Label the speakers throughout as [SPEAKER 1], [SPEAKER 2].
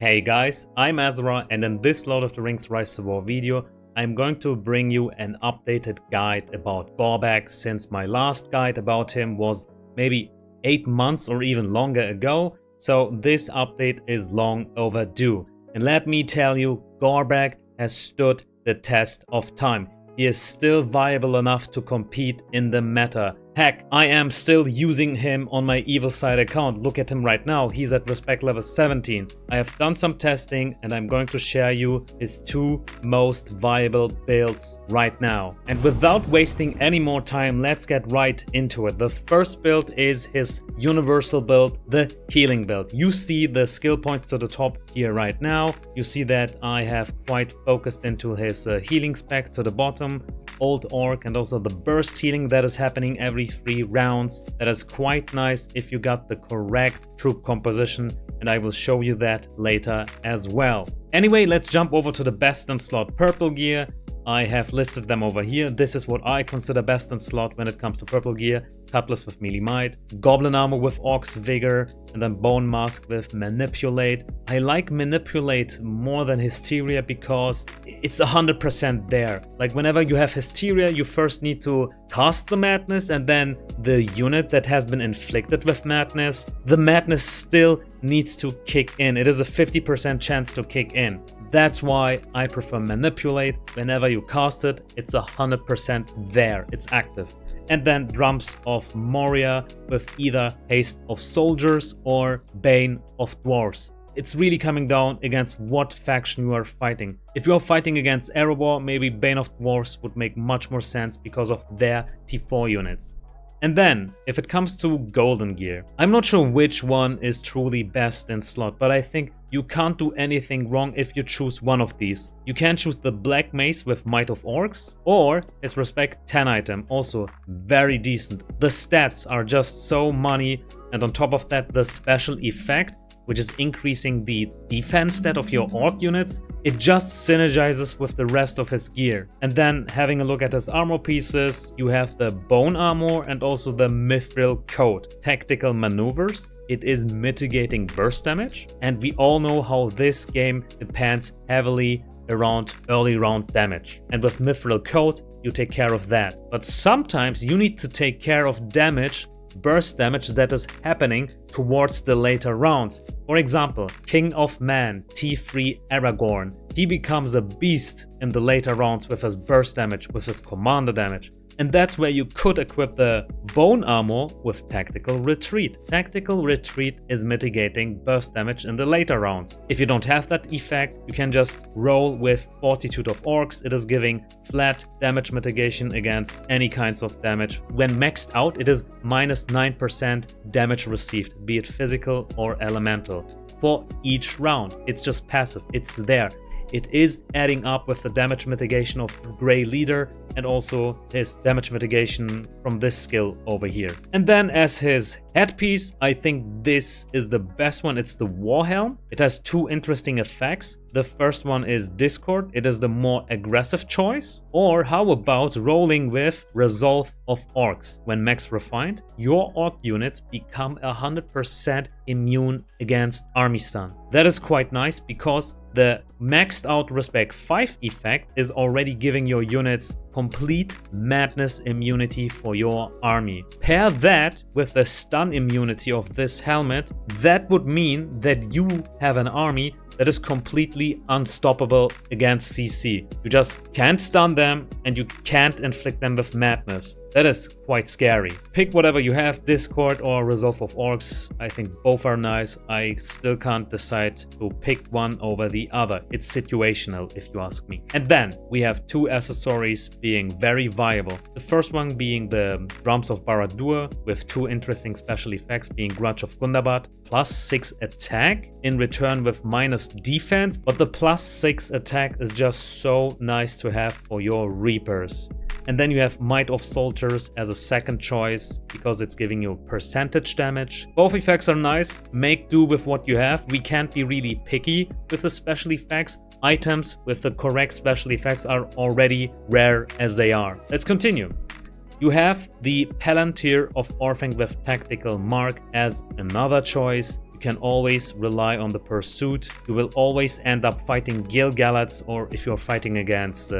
[SPEAKER 1] Hey guys, I'm Azra, and in this Lord of the Rings Rise to War video, I'm going to bring you an updated guide about Gorbag, since my last guide about him was maybe 8 months or even longer ago, so this update is long overdue. And let me tell you, Gorbag has stood the test of time. He is still viable enough to compete in the meta. Heck, I am still using him on my Evil Side account. Look at him right now, he's at respect level 17. I have done some testing and I'm going to share you his 2 most viable builds right now. And without wasting any more time, let's get right into it. The first build is his universal build, the healing build. You see the skill points to the top here right now. You see that I have quite focused into his healing spec to the bottom. Old Orc, and also the burst healing that is happening every 3 rounds. That is quite nice if you got the correct troop composition, and I will show you that later as well. Anyway, let's jump over to the best in slot purple gear. I have listed them over here. This is what I consider best in slot when it comes to purple gear. Cutlass with melee might, goblin armor with orc's vigor, and then bone mask with manipulate. I like manipulate more than hysteria because it's 100% there. Like whenever you have hysteria, you first need to cast the madness, and then the unit that has been inflicted with madness, the madness still needs to kick in. It is a 50% chance to kick in. That's why I prefer manipulate. Whenever you cast it, it's 100% there, it's active. And then drums of Moria with either haste of soldiers or bane of dwarves. It's really coming down against what faction you are fighting. If you are fighting against Erebor, maybe bane of dwarves would make much more sense because of their T4 units. And then, if it comes to golden gear, I'm not sure which one is truly best in slot, but I think you can't do anything wrong if you choose one of these. You can choose the black mace with might of orcs, or his respect 10 item, also very decent. The stats are just so money, and on top of that, the special effect, which is increasing the defense stat of your orc units, it just synergizes with the rest of his gear. And then having a look at his armor pieces, you have the bone armor and also the mithril coat. Tactical maneuvers, it is mitigating burst damage, and we all know how this game depends heavily around early round damage. And with mithril coat, you take care of that. But sometimes you need to take care of damage, burst damage that is happening towards the later rounds. For example, King of Man, T3 Aragorn. He becomes a beast in the later rounds with his burst damage, with his commander damage. And that's where you could equip the bone armor with tactical retreat. Tactical retreat is mitigating burst damage in the later rounds. If you don't have that effect, you can just roll with Fortitude of Orcs. It is giving flat damage mitigation against any kinds of damage. When maxed out, it is minus 9% damage received, be it physical or elemental. For each round, it's just passive, it's there. It is adding up with the damage mitigation of Grey Leader and also his damage mitigation from this skill over here. And then as his headpiece, I think this is the best one. It's the War Helm. It has 2 interesting effects. The first one is Discord. It is the more aggressive choice. Or how about rolling with Resolve of Orcs? When max refined, your orc units become 100% immune against army stun. That is quite nice because the maxed out respect 5 effect is already giving your units complete madness immunity for your army. Pair that with the stun immunity of this helmet, that would mean that you have an army that is completely unstoppable against CC. You just can't stun them and you can't inflict them with madness. That is quite scary. Pick whatever you have, Discord or Resolve of Orcs. I think both are nice. I still can't decide to pick one over the other. It's situational if you ask me. And then we have 2 accessories being very viable. The first one being the Drums of Barad-dûr with 2 interesting special effects being Grudge of Gundabad, +6 attack in return with minus defense, but the +6 attack is just so nice to have for your Reapers. And then you have Might of Soldiers as a second choice because it's giving you percentage damage. Both effects are nice. Make do with what you have. We can't be really picky with the special effects. Items with the correct special effects are already rare as they are. Let's continue. You have the Palantir of Orphan with Tactical Mark as another choice. You can always rely on the pursuit. You will always end up fighting Gil-galads, or if you're fighting against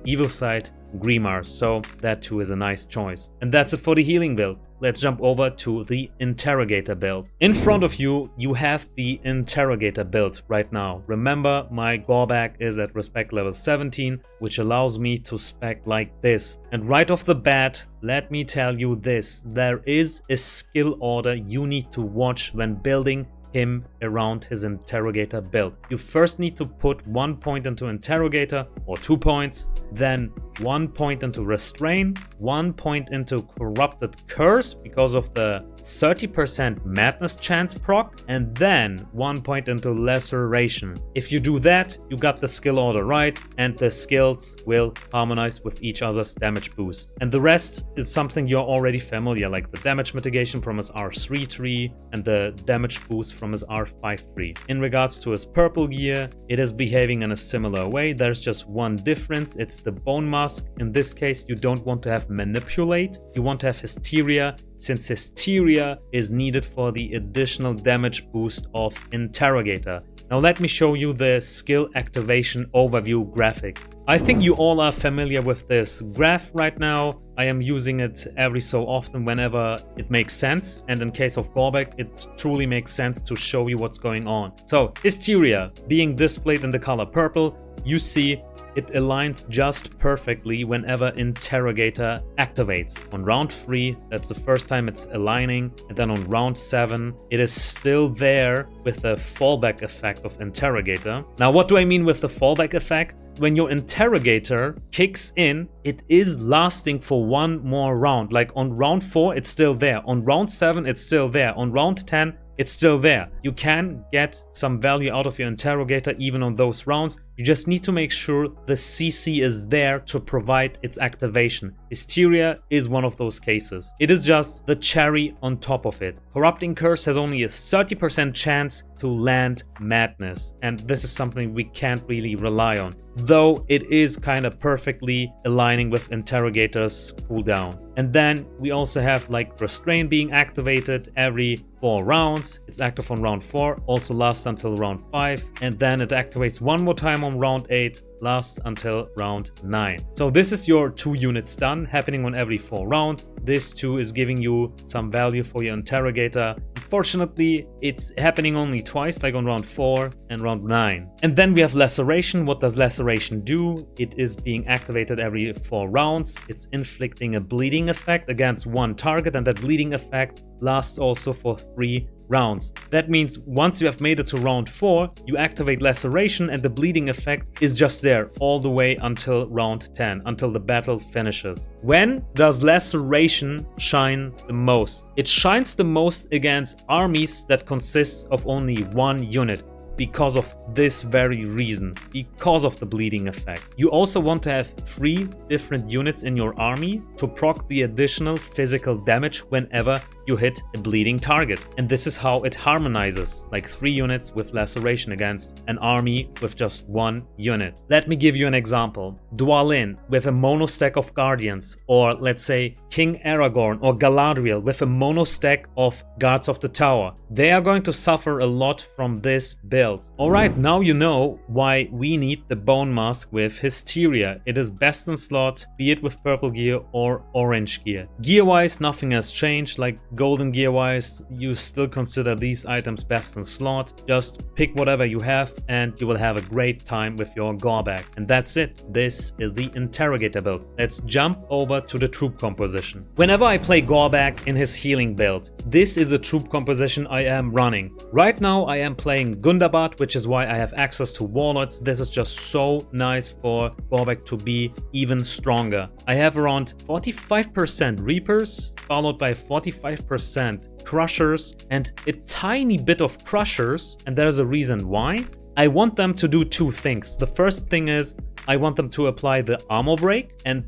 [SPEAKER 1] evil side, Grimars, so that too is a nice choice. And that's it for the healing build. Let's jump over to the Interrogator build. In front of you, you have the Interrogator build right now. Remember, my Gorbag is at respect level 17, which allows me to spec like this. And right off the bat, let me tell you this, there is a skill order you need to watch when building him around his Interrogator build. You first need to put 1 point into Interrogator, or 2 points, then 1 point into Restrain, 1 point into Corrupted Curse because of the 30% Madness chance proc, and then 1 point into Laceration. If you do that, you got the skill order right, and the skills will harmonize with each other's damage boost. And the rest is something you're already familiar, like the damage mitigation from his R3 tree and the damage boost from his R5 tree. In regards to his purple gear, it is behaving in a similar way. There's just one difference, it's the Bone Mask. In this case, you don't want to have Manipulate, you want to have Hysteria, since Hysteria is needed for the additional damage boost of Interrogator. Now let me show you the skill activation overview graphic. I think you all are familiar with this graph right now. I am using it every so often whenever it makes sense, and in case of Gorbag, it truly makes sense to show you what's going on. So, Hysteria being displayed in the color purple, you see it aligns just perfectly whenever Interrogator activates. On round 3, that's the first time it's aligning, and then on round 7, it is still there with the fallback effect of Interrogator. Now, what do I mean with the fallback effect? When your Interrogator kicks in, it is lasting for one more round. Like on round 4, it's still there. On round 7, it's still there. On round 10, it's still there. You can get some value out of your Interrogator even on those rounds. You just need to make sure the CC is there to provide its activation. Hysteria is one of those cases. It is just the cherry on top of it. Corrupting Curse has only a 30% chance to land Madness, and this is something we can't really rely on, though it is kind of perfectly aligning with Interrogator's cooldown. And then we also have like Restrain being activated every 4 rounds. It's active on round 4, also lasts until round 5, and then it activates one more time on round 8, lasts until round 9. So this is your 2 unit stun happening on every 4 rounds. This too is giving you some value for your Interrogator. Unfortunately, it's happening only twice, like on round 4 and round 9. And then we have Laceration. What does Laceration do? It is being activated every 4 rounds. It's inflicting a bleeding effect against one target, and that bleeding effect lasts also for 3 rounds. That means once you have made it to round 4, you activate Laceration, and the bleeding effect is just there all the way until round 10, until the battle finishes. When does Laceration shine the most? It shines the most against armies that consist of only 1 unit. Because of this very reason, because of the bleeding effect. You also want to have 3 different units in your army to proc the additional physical damage whenever you hit a bleeding target. And this is how it harmonizes, like 3 units with Laceration against an army with just 1 unit. Let me give you an example. Dwalin with a mono stack of Guardians, or let's say King Aragorn or Galadriel with a mono stack of Guards of the Tower. They are going to suffer a lot from this build. Alright, now you know why we need the Bone Mask with Hysteria. It is best in slot, be it with purple gear or orange gear. Gear-wise, nothing has changed. Like golden gear-wise, you still consider these items best in slot. Just pick whatever you have and you will have a great time with your Gorbag. And that's it. This is the Interrogator build. Let's jump over to the troop composition. Whenever I play Gorbag in his healing build, this is a troop composition I am running. Right now I am playing Gundabad, which is why I have access to Warlords. This is just so nice for Gorbag to be even stronger. I have around 45% Reapers, followed by 45% Crushers, and a tiny bit of Crushers, and there's a reason why. I want them to do 2 things. The first thing is I want them to apply the armor break and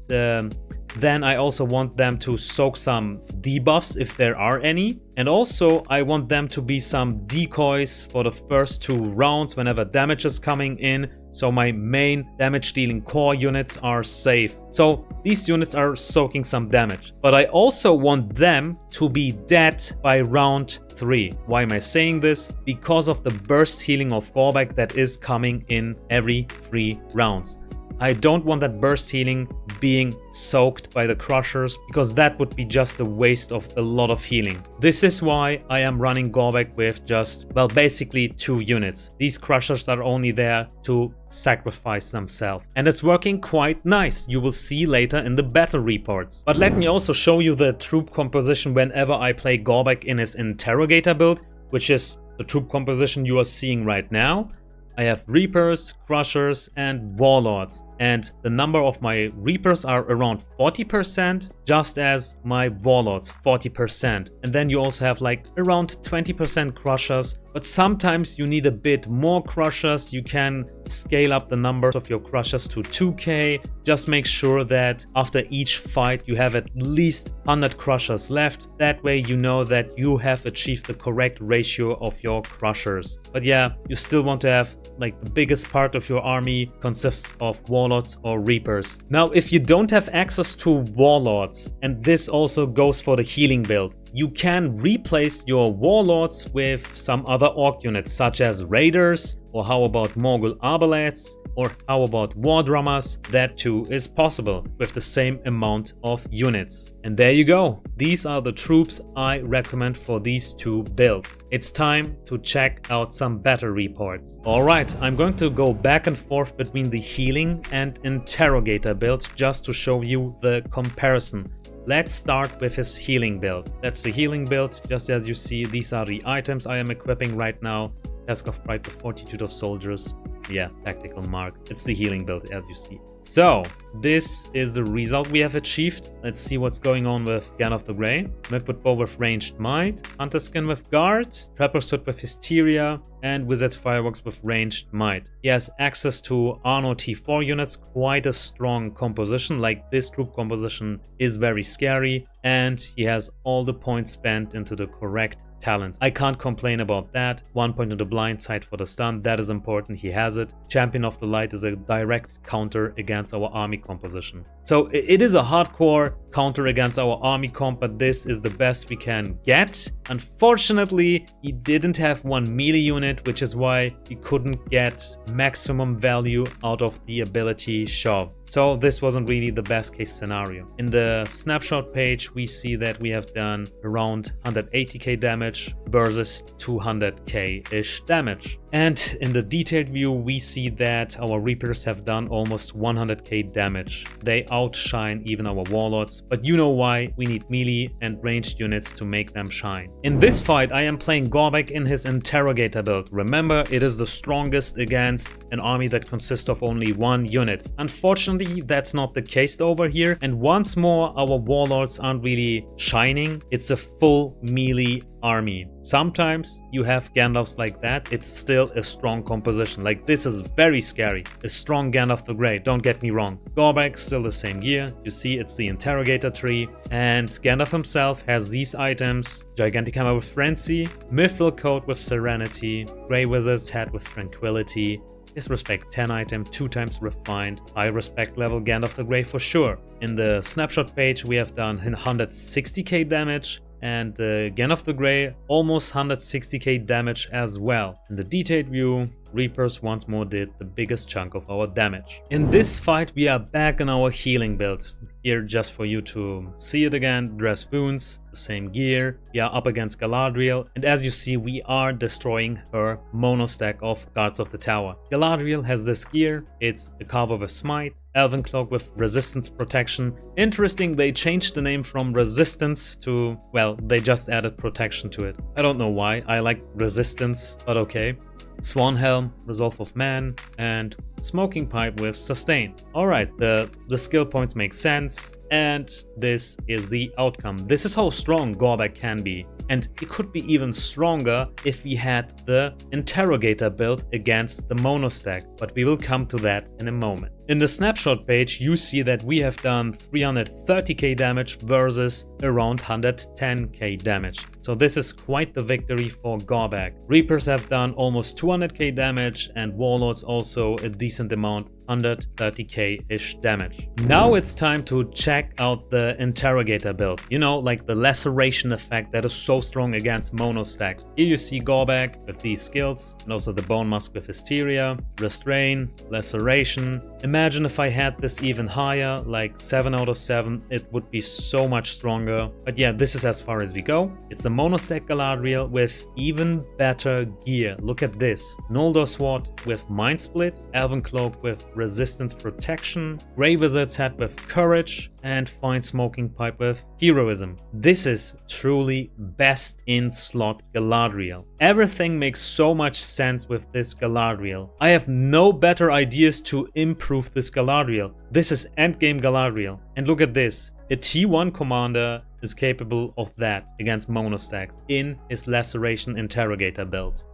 [SPEAKER 1] Then I also want them to soak some debuffs if there are any. And also I want them to be some decoys for the first 2 rounds whenever damage is coming in. So my main damage dealing core units are safe. So these units are soaking some damage. But I also want them to be dead by round 3. Why am I saying this? Because of the burst healing of Gorbag that is coming in every 3 rounds. I don't want that burst healing being soaked by the crushers, because that would be just a waste of a lot of healing. This is why I am running Gorbag with just, well, basically 2 units. These crushers are only there to sacrifice themselves. And it's working quite nice. You will see later in the battle reports. But let me also show you the troop composition whenever I play Gorbag in his Interrogator build, which is the troop composition you are seeing right now. I have Reapers, Crushers, and Warlords. And the number of my Reapers are around 40%, just as my Warlords, 40%. And then you also have like around 20% Crushers. But sometimes you need a bit more Crushers. You can scale up the number of your Crushers to 2k. Just make sure that after each fight you have at least 100 Crushers left. That way you know that you have achieved the correct ratio of your Crushers. But yeah, you still want to have like the biggest part of your army consists of Warlords or Reapers. Now, if you don't have access to Warlords, and this also goes for the healing build, you can replace your Warlords with some other orc units such as Raiders, or how about Morgul Arbalests, or how about War Drummers. That too is possible with the same amount of units. And there you go. These are the troops I recommend for these 2 builds. It's time to check out some battle reports. Alright, I'm going to go back and forth between the healing and Interrogator build just to show you the comparison. Let's start with his healing build. That's the healing build. Just as you see, these are the items I am equipping right now. Task of Pride, the Fortitude of Soldiers. Yeah, Tactical Mark. It's the healing build, as you see. So, this is the result we have achieved. Let's see what's going on with Gan of the Grey. Midwood Bow with Ranged Might, Hunter Skin with Guard, Trapper's Hood with Hysteria, and Wizard's Fireworks with Ranged Might. He has access to Arno T4 units, quite a strong composition. Like, this troop composition is very scary, and he has all the points spent into the correct talents. I can't complain about that. 1 point on the blind side for the stun, that is important, he has it. Champion of the Light is a direct counter against our army composition. So it is a hardcore counter against our army comp, but this is the best we can get. Unfortunately, he didn't have 1 melee unit, which is why he couldn't get maximum value out of the ability Shove. So this wasn't really the best case scenario. In the snapshot page, we see that we have done around 180k damage versus 200k-ish damage. And in the detailed view, we see that our Reapers have done almost 100k damage. They outshine even our Warlords, but you know why. We need melee and ranged units to make them shine. In this fight, I am playing Gorbag in his Interrogator build. Remember, it is the strongest against an army that consists of only 1 unit. Unfortunately, that's not the case over here. And once more, our Warlords aren't really shining. It's a full melee army. Sometimes you have Gandalfs like that, it's still a strong composition. Like, this is very scary. A strong Gandalf the Grey, don't get me wrong. Gorbag, still the same gear. You see, it's the Interrogator tree. And Gandalf himself has these items: Gigantic Hammer with Frenzy, Mithril Coat with Serenity, Grey Wizard's Hat with Tranquility, his Respect 10 item, 2 times Refined, high respect level Gandalf the Grey for sure. In the snapshot page, we have done 160k damage, and Gandalf the Grey almost 160k damage as well. In the detailed view, Reapers once more did the biggest chunk of our damage. In this fight, we are back in our healing build. Here, just for you to see it again, Dress Wounds, the same gear. We are up against Galadriel, and as you see, we are destroying her mono stack of Guards of the Tower. Galadriel has this gear. It's a Carver with Smite, Elven Cloak with Resistance Protection. Interesting, they changed the name from Resistance to, well, they just added Protection to it. I don't know why, I like Resistance, but okay. Swan Helm, Resolve of Man, and Smoking Pipe with Sustain. Alright, the skill points make sense, and this is the outcome. This is how strong Gorbag can be. and it could be even stronger if we had the Interrogator build against the mono stack, but we will come to that in a moment. In the snapshot page, you see that we have done 330k damage versus around 110k damage. So this is quite the victory for Gorbag. Reapers have done almost 200k damage and Warlords also a decent amount, 130k-ish damage. Now it's time to check out the Interrogator build. You know, like the laceration effect that is so strong against mono stacks. Here you see Gorbag with these skills, and also the Bone Musk with Hysteria, Restrain, Laceration. Imagine if I had this even higher, like 7 out of 7, it would be so much stronger. But yeah, this is as far as we go. It's a mono stack Galadriel with even better gear. Look at this. Noldor Sword with Mind Split, Elven Cloak with Resistance Protection, Grey Wizard's Hat with Courage, and Fine Smoking Pipe with Heroism. This is truly best in slot Galadriel. Everything makes so much sense with this Galadriel. I have no better ideas to improve this Galadriel. This is endgame Galadriel. And look at this. A T1 commander is capable of that against mono stacks in his Laceration Interrogator build.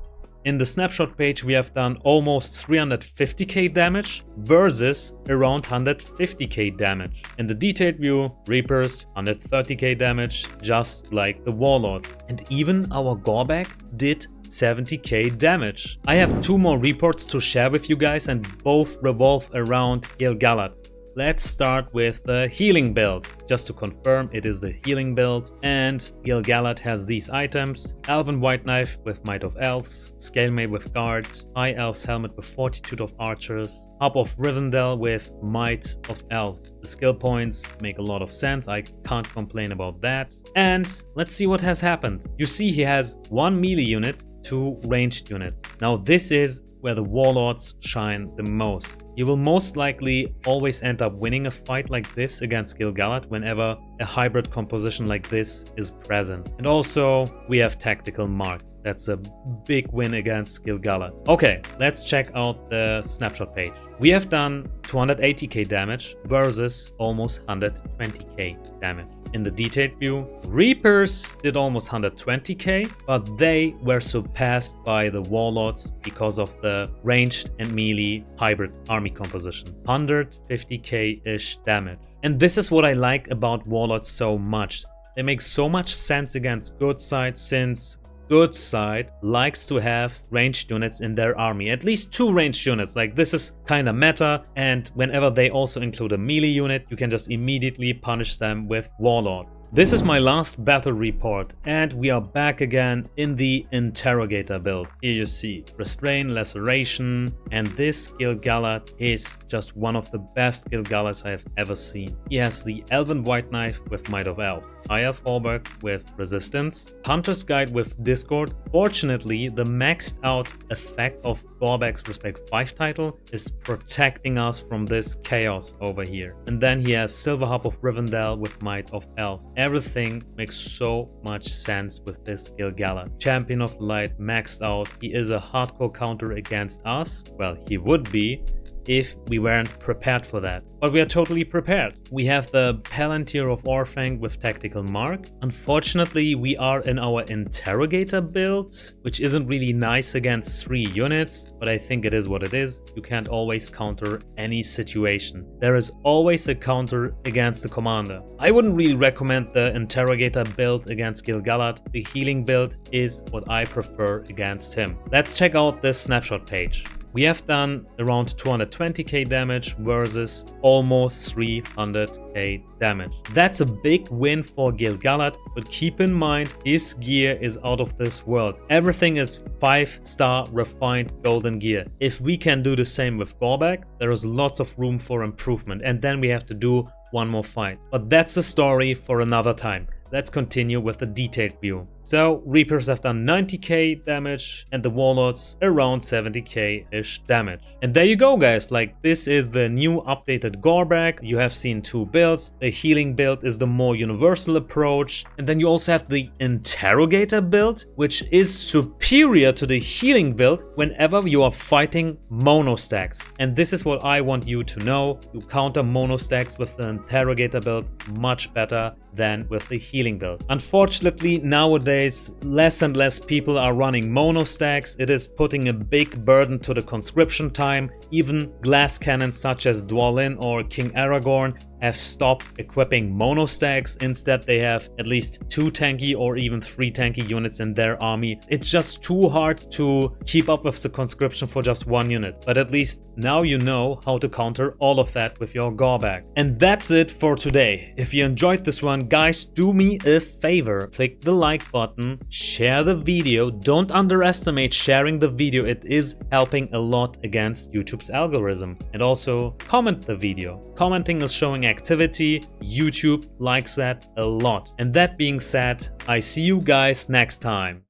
[SPEAKER 1] In the snapshot page, we have done almost 350k damage versus around 150k damage. In the detailed view, Reapers 130k damage, just like the Warlords. And even our Gorbag did 70k damage. I have 2 more reports to share with you guys, and both revolve around Gil-galad. Let's start with the healing build. Just to confirm, it is the healing build, and Gil-galad has these items: Elven White Knife with Might of Elves, Scale Mail with Guard, High Elves Helmet with Fortitude of Archers, Hub of Rivendell with Might of Elves. The skill points make a lot of sense, I can't complain about that. And let's see what has happened. You see he has 1 melee unit, 2 ranged units. Now this is where the Warlords shine the most. You will most likely always end up winning a fight like this against Gil-galad whenever a hybrid composition like this is present. And also, we have Tactical Mark. That's a big win against Gil-galad. Okay, let's check out the snapshot page. We have done 280k damage versus almost 120k damage. In the detailed view, Reapers did almost 120k, but they were surpassed by the Warlords because of the ranged and melee hybrid army composition. 150k-ish damage. And this is what I like about Warlords so much. They make so much sense against good side, since good side likes to have ranged units in their army. At least 2 ranged units. Like, this is kind of meta, and whenever they also include a melee unit, you can just immediately punish them with Warlords. This is my last battle report, and we are back again in the Interrogator build. Here you see Restrain, Laceration, and this Gil-galad is just one of the best Gil-galads I have ever seen. He has the Elven White Knife with Might of Elf, High Elf Halberd with Resistance, Hunter's Guide with Discord. Fortunately, the maxed out effect of Gorbag's Respect 5 title is protecting us from this chaos over here. And then he has Silver Hub of Rivendell with Might of Elf. Everything makes so much sense with this Gil-galad. Champion of the Light maxed out. He is a hardcore counter against us. Well, he would be if we weren't prepared for that. But we are totally prepared. We have the Palantir of Orfang with Tactical Mark. Unfortunately, we are in our Interrogator build, which isn't really nice against 3 units, but I think it is what it is. You can't always counter any situation. There is always a counter against the commander. I wouldn't really recommend the Interrogator build against Gil-galad. The healing build is what I prefer against him. Let's check out this snapshot page. We have done around 220k damage versus almost 300k damage. That's a big win for Gil-galad, but keep in mind his gear is out of this world. Everything is 5-star refined golden gear. If we can do the same with Gorbag, there is lots of room for improvement, and then we have to do one more fight. But that's a story for another time. Let's continue with the detailed view. So Reapers have done 90k damage and the Warlords around 70k-ish damage. And there you go, guys. Like, this is the new updated Gorbag. You have seen 2 builds. The healing build is the more universal approach. And then you also have the Interrogator build, which is superior to the healing build whenever you are fighting mono stacks. And this is what I want you to know. You counter mono stacks with the Interrogator build much better than with the healing healing build. Unfortunately, nowadays less and less people are running mono stacks. It is putting a big burden to the conscription time. Even glass cannons such as Dwalin or King Aragorn have stopped equipping mono stacks. Instead, they have at least 2 tanky or even 3 tanky units in their army. It's just too hard to keep up with the conscription for just 1 unit. But at least now you know how to counter all of that with your Gorbag. And that's it for today. If you enjoyed this one, guys, do me a favor. Click the like button, share the video. Don't underestimate sharing the video. It is helping a lot against YouTube's algorithm. And also comment the video. Commenting is showing activity. YouTube likes that a lot. And that being said, I see you guys next time.